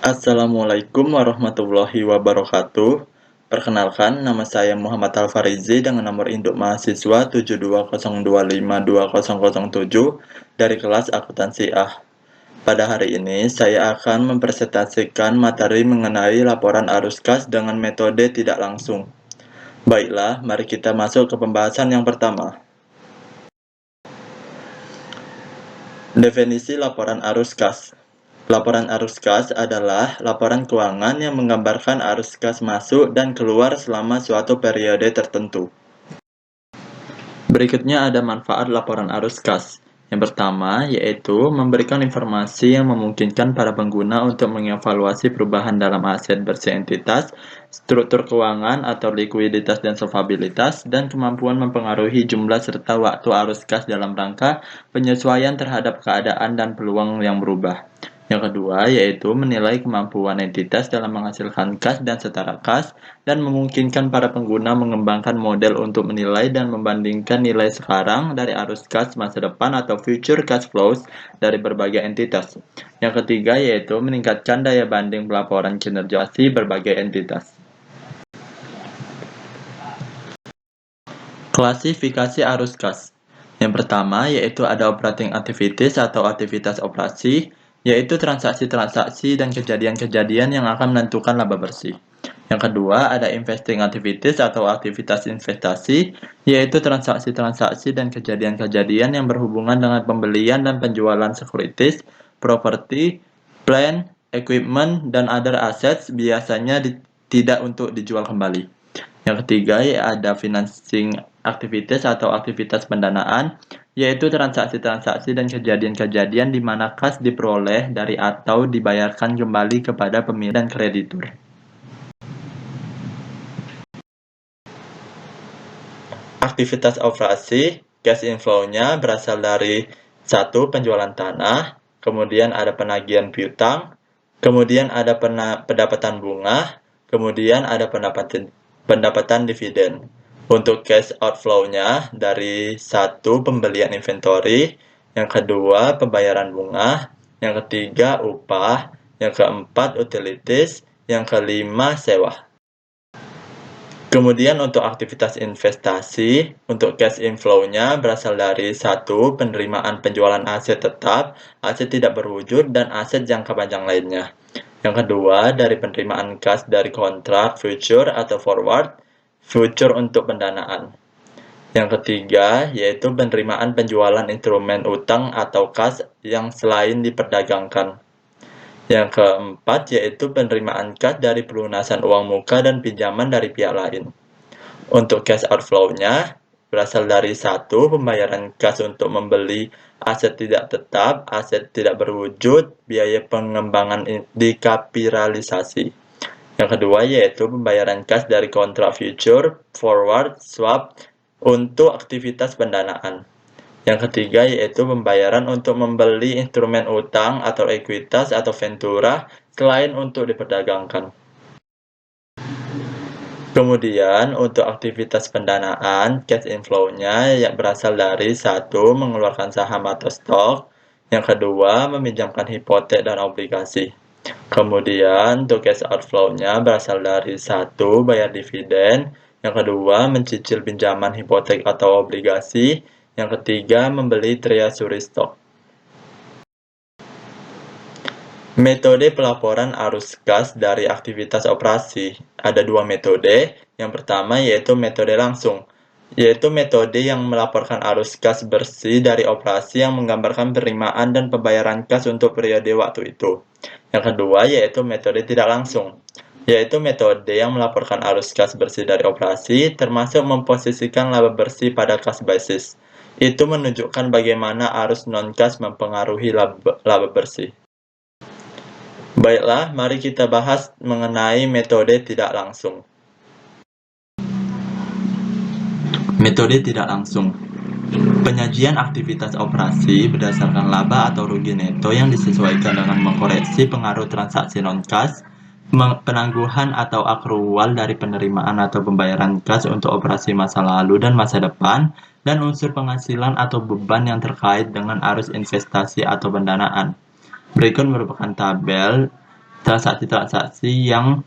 Assalamualaikum warahmatullahi wabarakatuh. Perkenalkan, nama saya Muhammad Alfarizi dengan nomor induk mahasiswa 7202520007 dari kelas akuntansi A. Pada hari ini, saya akan mempresentasikan materi mengenai laporan arus kas dengan metode tidak langsung. Baiklah, mari kita masuk ke pembahasan yang pertama. Definisi laporan arus kas. Laporan arus kas adalah laporan keuangan yang menggambarkan arus kas masuk dan keluar selama suatu periode tertentu. Berikutnya ada manfaat laporan arus kas. Yang pertama, yaitu memberikan informasi yang memungkinkan para pengguna untuk mengevaluasi perubahan dalam aset bersih entitas, struktur keuangan atau likuiditas dan solvabilitas, dan kemampuan mempengaruhi jumlah serta waktu arus kas dalam rangka penyesuaian terhadap keadaan dan peluang yang berubah. Yang kedua, yaitu menilai kemampuan entitas dalam menghasilkan kas dan setara kas, dan memungkinkan para pengguna mengembangkan model untuk menilai dan membandingkan nilai sekarang dari arus kas masa depan atau future cash flows dari berbagai entitas. Yang ketiga, yaitu meningkatkan daya banding pelaporan kinerja berbagai entitas. Klasifikasi arus kas. Yang pertama, yaitu ada operating activities atau aktivitas operasi, yaitu transaksi-transaksi dan kejadian-kejadian yang akan menentukan laba bersih. Yang kedua, ada investing activities atau aktivitas investasi, yaitu transaksi-transaksi dan kejadian-kejadian yang berhubungan dengan pembelian dan penjualan securities, property, plant, equipment, dan other assets, biasanya tidak untuk dijual kembali. Yang ketiga, ada financing activities atau aktivitas pendanaan, yaitu transaksi-transaksi dan kejadian-kejadian di mana kas diperoleh dari atau dibayarkan kembali kepada pemilik dan kreditur. Aktivitas operasi, cash inflow-nya berasal dari 1. Penjualan tanah, kemudian ada penagihan piutang, kemudian ada pendapatan bunga, kemudian ada pendapatan dividen. Untuk cash outflow-nya dari 1. Pembelian inventory, yang kedua pembayaran bunga, yang ketiga upah, yang keempat utilities, yang kelima sewa. Kemudian untuk aktivitas investasi, untuk cash inflow-nya berasal dari 1. Penerimaan penjualan aset tetap, aset tidak berwujud, dan aset jangka panjang lainnya. Yang kedua, dari penerimaan kas dari kontrak, future atau forward, future untuk pendanaan. Yang ketiga, yaitu penerimaan penjualan instrumen utang atau kas yang selain diperdagangkan. Yang keempat, yaitu penerimaan kas dari pelunasan uang muka dan pinjaman dari pihak lain. Untuk cash outflow-nya berasal dari 1. Pembayaran kas untuk membeli aset tidak tetap, aset tidak berwujud, biaya pengembangan dikapitalisasi. Yang kedua, yaitu pembayaran kas dari kontrak future, forward, swap untuk aktivitas pendanaan. Yang ketiga, yaitu pembayaran untuk membeli instrumen utang atau ekuitas atau ventura selain untuk diperdagangkan. Kemudian, untuk aktivitas pendanaan, cash inflow-nya yang berasal dari 1. Mengeluarkan saham atau stok. Yang kedua, meminjamkan hipotek dan obligasi. Kemudian, untuk cash outflow-nya berasal dari 1. Bayar dividen. Yang kedua, mencicil pinjaman hipotek atau obligasi. Yang ketiga, membeli treasury stock. Metode pelaporan arus kas dari aktivitas operasi. Ada 2 metode. Yang pertama yaitu metode langsung, yaitu metode yang melaporkan arus kas bersih dari operasi yang menggambarkan penerimaan dan pembayaran kas untuk periode waktu itu. Yang kedua yaitu metode tidak langsung, yaitu metode yang melaporkan arus kas bersih dari operasi, termasuk memposisikan laba bersih pada kas basis. Itu menunjukkan bagaimana arus non-kas mempengaruhi laba bersih. Baiklah, mari kita bahas mengenai metode tidak langsung. Metode tidak langsung. Penyajian aktivitas operasi berdasarkan laba atau rugi neto yang disesuaikan dengan mengkoreksi pengaruh transaksi non-kas, penangguhan atau akrual dari penerimaan atau pembayaran kas untuk operasi masa lalu dan masa depan, dan unsur penghasilan atau beban yang terkait dengan arus investasi atau pendanaan. Berikut merupakan tabel transaksi-transaksi yang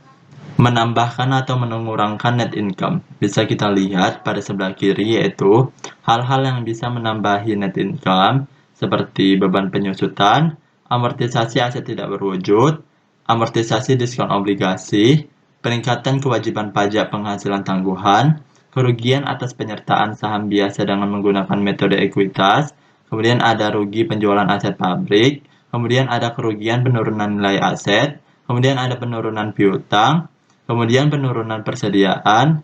menambahkan atau mengurangkan net income. Bisa kita lihat pada sebelah kiri, yaitu hal-hal yang bisa menambahi net income seperti beban penyusutan, amortisasi aset tidak berwujud, amortisasi diskon obligasi, peningkatan kewajiban pajak penghasilan tangguhan, kerugian atas penyertaan saham biasa dengan menggunakan metode ekuitas, kemudian ada rugi penjualan aset pabrik, kemudian ada kerugian penurunan nilai aset, kemudian ada penurunan piutang, kemudian penurunan persediaan,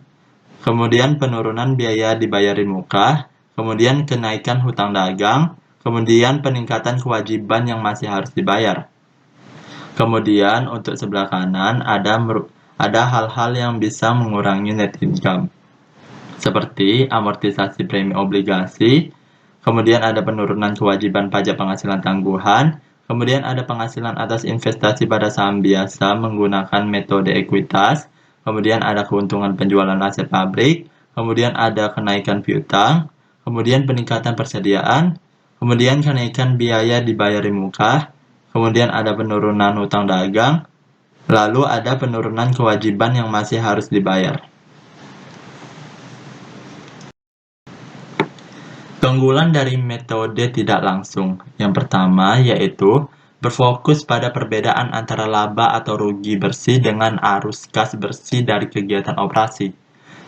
kemudian penurunan biaya dibayari muka, kemudian kenaikan hutang dagang, kemudian peningkatan kewajiban yang masih harus dibayar. Kemudian untuk sebelah kanan ada hal-hal yang bisa mengurangi net income, seperti amortisasi premi obligasi, kemudian ada penurunan kewajiban pajak penghasilan tangguhan, kemudian ada penghasilan atas investasi pada saham biasa menggunakan metode ekuitas, kemudian ada keuntungan penjualan aset pabrik, kemudian ada kenaikan piutang, kemudian peningkatan persediaan, kemudian kenaikan biaya dibayari muka, kemudian ada penurunan hutang dagang, lalu ada penurunan kewajiban yang masih harus dibayar. Keunggulan dari metode tidak langsung. Yang pertama yaitu berfokus pada perbedaan antara laba atau rugi bersih dengan arus kas bersih dari kegiatan operasi.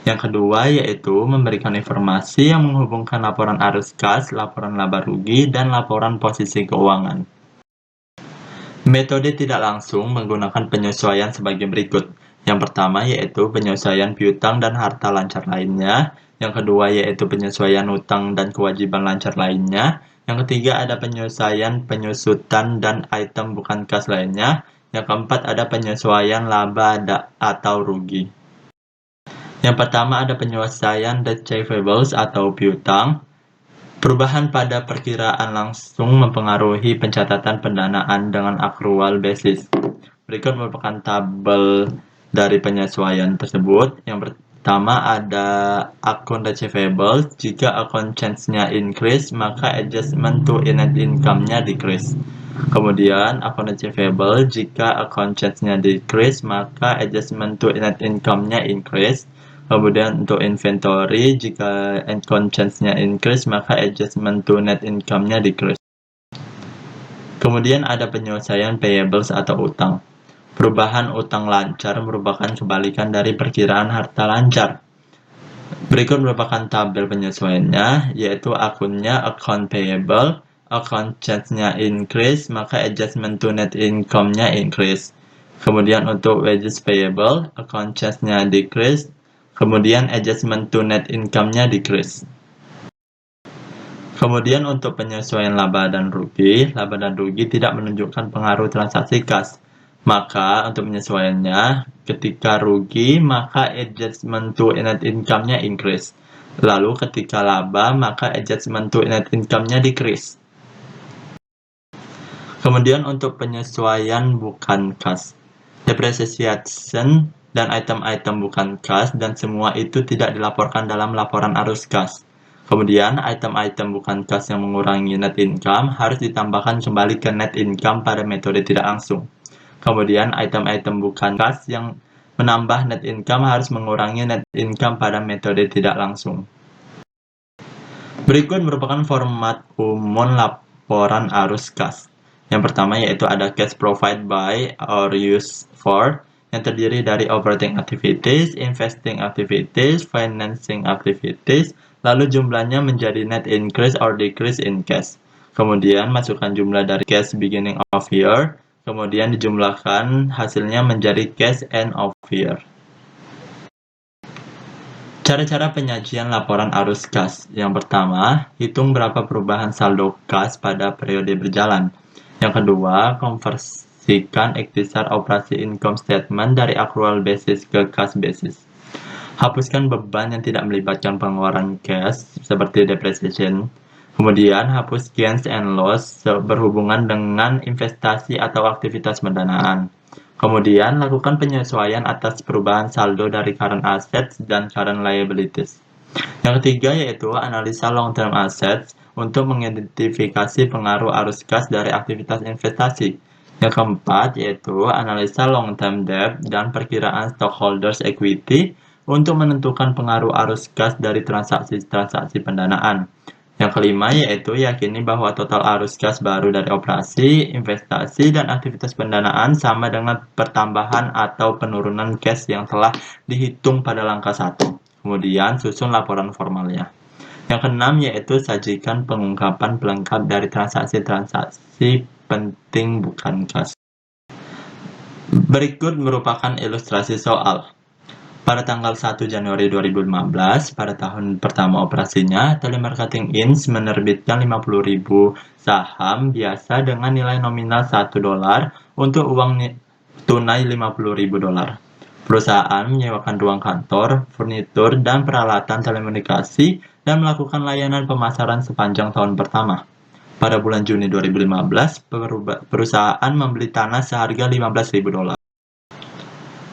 Yang kedua yaitu memberikan informasi yang menghubungkan laporan arus kas, laporan laba rugi, dan laporan posisi keuangan. Metode tidak langsung menggunakan penyesuaian sebagai berikut. Yang pertama yaitu penyesuaian piutang dan harta lancar lainnya. Yang kedua yaitu penyesuaian utang dan kewajiban lancar lainnya. Yang ketiga ada penyesuaian penyusutan dan item bukan kas lainnya. Yang keempat ada penyesuaian laba atau rugi. Yang pertama ada penyesuaian receivables atau piutang. Perubahan pada perkiraan langsung mempengaruhi pencatatan pendanaan dengan accrual basis. Berikut merupakan tabel dari penyesuaian tersebut. Yang pertama ada akun receivable. Jika akun change-nya increase, maka adjustment to net income-nya decrease. Kemudian akun receivable, jika akun change-nya decrease, maka adjustment to net income-nya increase. Kemudian untuk inventory, jika account change-nya increase, maka adjustment to net income-nya decrease. Kemudian ada penyelesaian payables atau utang. Perubahan utang lancar merupakan kebalikan dari perkiraan harta lancar. Berikut merupakan tabel penyesuaiannya, yaitu akunnya account payable, account change-nya increase, maka adjustment to net income-nya increase. Kemudian untuk wages payable, account change-nya decrease, kemudian adjustment to net income-nya decrease. Kemudian untuk penyesuaian laba dan rugi tidak menunjukkan pengaruh transaksi kas. Maka untuk penyesuaiannya, ketika rugi maka adjustment to net income-nya increase. Lalu ketika laba maka adjustment to net income-nya decrease. Kemudian untuk penyesuaian bukan kas, depreciation dan item-item bukan kas, dan semua itu tidak dilaporkan dalam laporan arus kas. Kemudian, item-item bukan kas yang mengurangi net income harus ditambahkan kembali ke net income pada metode tidak langsung. Kemudian, item-item bukan kas yang menambah net income harus mengurangi net income pada metode tidak langsung. Berikut merupakan format umum laporan arus kas. Yang pertama yaitu ada cash provided by or used for, yang terdiri dari operating activities, investing activities, financing activities, lalu jumlahnya menjadi net increase or decrease in cash. Kemudian masukkan jumlah dari cash beginning of year, kemudian dijumlahkan hasilnya menjadi cash end of year. Cara-cara penyajian laporan arus kas. Yang pertama, hitung berapa perubahan saldo kas pada periode berjalan. Yang kedua, konversikan ikhtisar operasi income statement dari accrual basis ke cash basis. Hapuskan beban yang tidak melibatkan pengeluaran cash seperti depreciation. Kemudian, hapus gains and loss berhubungan dengan investasi atau aktivitas pendanaan. Kemudian, lakukan penyesuaian atas perubahan saldo dari current assets dan current liabilities. Yang ketiga yaitu analisa long-term assets untuk mengidentifikasi pengaruh arus kas dari aktivitas investasi. Yang keempat yaitu analisa long term debt dan perkiraan stockholders equity untuk menentukan pengaruh arus kas dari transaksi-transaksi pendanaan. Yang kelima yaitu yakini bahwa total arus kas baru dari operasi, investasi, dan aktivitas pendanaan sama dengan pertambahan atau penurunan cash yang telah dihitung pada langkah 1. Kemudian susun laporan formalnya. Yang keenam yaitu sajikan pengungkapan pelengkap dari transaksi-transaksi penting bukan kas. Berikut merupakan ilustrasi soal. Pada tanggal 1 Januari 2015, pada tahun pertama operasinya, Telemarketing Inc. menerbitkan 50.000 saham biasa dengan nilai nominal $1 untuk uang tunai $50.000. Perusahaan menyewakan ruang kantor, furnitur, dan peralatan telekomunikasi dan melakukan layanan pemasaran sepanjang tahun pertama. Pada bulan Juni 2015, perusahaan membeli tanah seharga $15.000.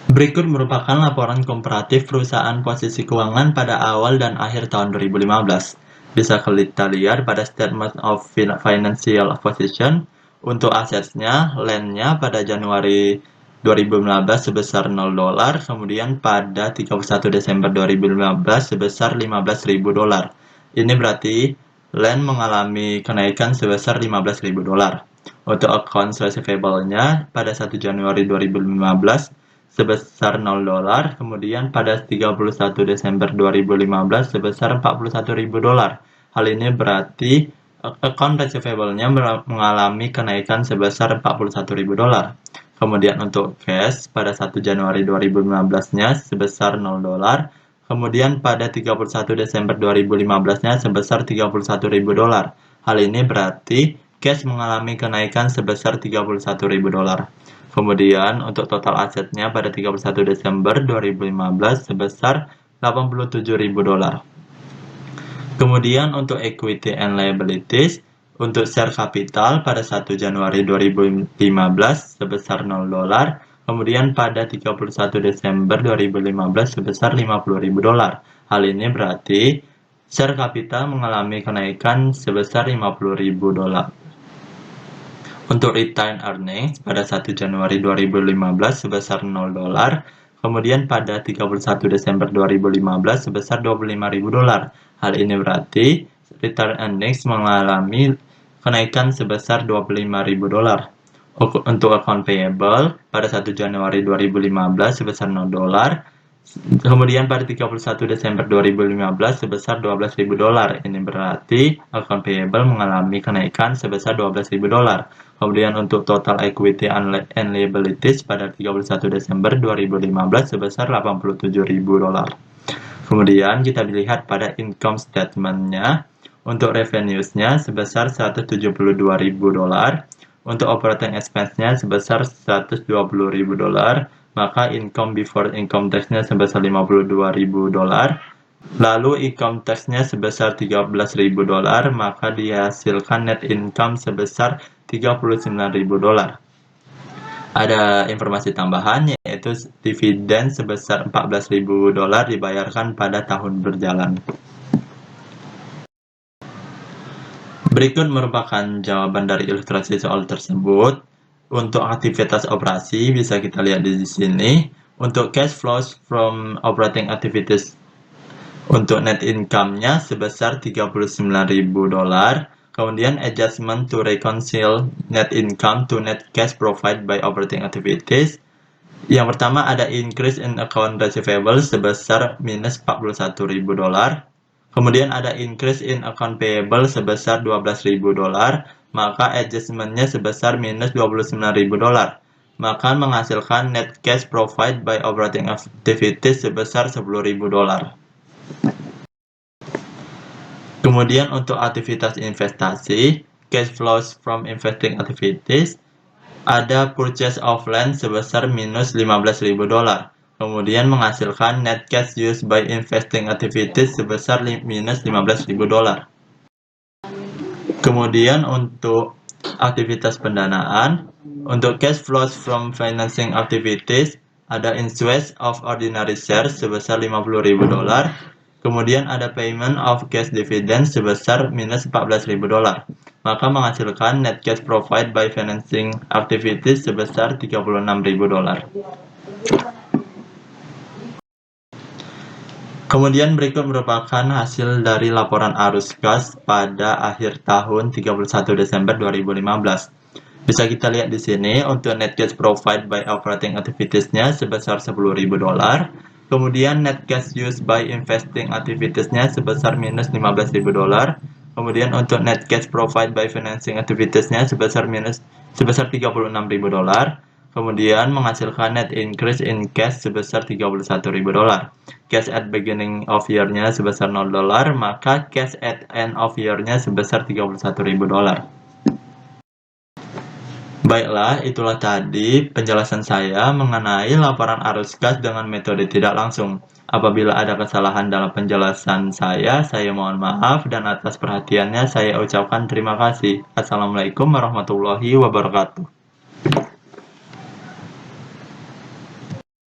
Berikut merupakan laporan komparatif perusahaan posisi keuangan pada awal dan akhir tahun 2015. Bisa kita lihat pada Statement of Financial Position. Untuk asetnya, land-nya pada Januari 2015 sebesar $0, kemudian pada 31 Desember 2015 sebesar $15.000. Ini berarti land mengalami kenaikan sebesar $15.000. Untuk accounts receivable-nya pada 1 Januari 2015 sebesar $0, kemudian pada 31 Desember 2015 sebesar $41.000. Hal ini berarti account receivable-nya mengalami kenaikan sebesar $41.000. Kemudian untuk cash pada 1 Januari 2015-nya sebesar $0, kemudian pada 31 Desember 2015-nya sebesar $31.000. Hal ini berarti cash mengalami kenaikan sebesar $31.000. Kemudian untuk total asetnya pada 31 Desember 2015 sebesar $87.000. Kemudian untuk equity and liabilities, untuk share capital pada 1 Januari 2015 sebesar $0, kemudian pada 31 Desember 2015 sebesar $50.000. Hal ini berarti share capital mengalami kenaikan sebesar $50.000. Untuk retained earnings pada 1 Januari 2015 sebesar $0, kemudian pada 31 Desember 2015 sebesar $25.000. Hal ini berarti retained earnings mengalami kenaikan sebesar $25.000. Untuk account payable pada 1 Januari 2015 sebesar $0, kemudian pada 31 Desember 2015 sebesar $12.000. Ini berarti account payable mengalami kenaikan sebesar $12.000. Kemudian untuk total equity and liabilities pada 31 Desember 2015 sebesar $87.000. Kemudian kita lihat pada income statement-nya. Untuk revenues-nya sebesar $172.000. Untuk operating expense-nya sebesar $120.000. Maka income before income tax-nya sebesar $52.000. Lalu income tax-nya sebesar $13.000, maka dihasilkan net income sebesar $39.000. Ada informasi tambahan yaitu dividen sebesar $14.000 dibayarkan pada tahun berjalan. Berikut merupakan jawaban dari ilustrasi soal tersebut. Untuk aktivitas operasi bisa kita lihat di sini. Untuk cash flows from operating activities, untuk net income-nya sebesar $39.000. Kemudian adjustment to reconcile net income to net cash provided by operating activities. Yang pertama ada increase in account receivable sebesar minus $41.000. Kemudian ada increase in account payable sebesar $12.000, maka adjustment-nya sebesar minus $29.000. Maka menghasilkan net cash provided by operating activities sebesar $10.000. Kemudian untuk aktivitas investasi, cash flows from investing activities, ada purchase of land sebesar minus $15.000. Kemudian menghasilkan net cash used by investing activities sebesar minus $15.000. Kemudian untuk aktivitas pendanaan, untuk cash flows from financing activities, ada issuance of ordinary shares sebesar $50.000. Kemudian ada payment of cash dividend sebesar minus $14.000. Maka menghasilkan net cash provided by financing activities sebesar $36.000. Kemudian berikut merupakan hasil dari laporan arus kas pada akhir tahun 31 Desember 2015. Bisa kita lihat di sini untuk net cash provided by operating activities-nya sebesar $10.000. Kemudian net cash used by investing activities-nya sebesar minus $15.000. Kemudian untuk net cash provided by financing activities-nya sebesar $36.000. Kemudian menghasilkan net increase in cash sebesar $31.000. Cash at beginning of year-nya sebesar $0, maka cash at end of year-nya sebesar $31.000. Baiklah, itulah tadi penjelasan saya mengenai laporan arus kas dengan metode tidak langsung. Apabila ada kesalahan dalam penjelasan saya mohon maaf dan atas perhatiannya saya ucapkan terima kasih. Assalamualaikum warahmatullahi wabarakatuh.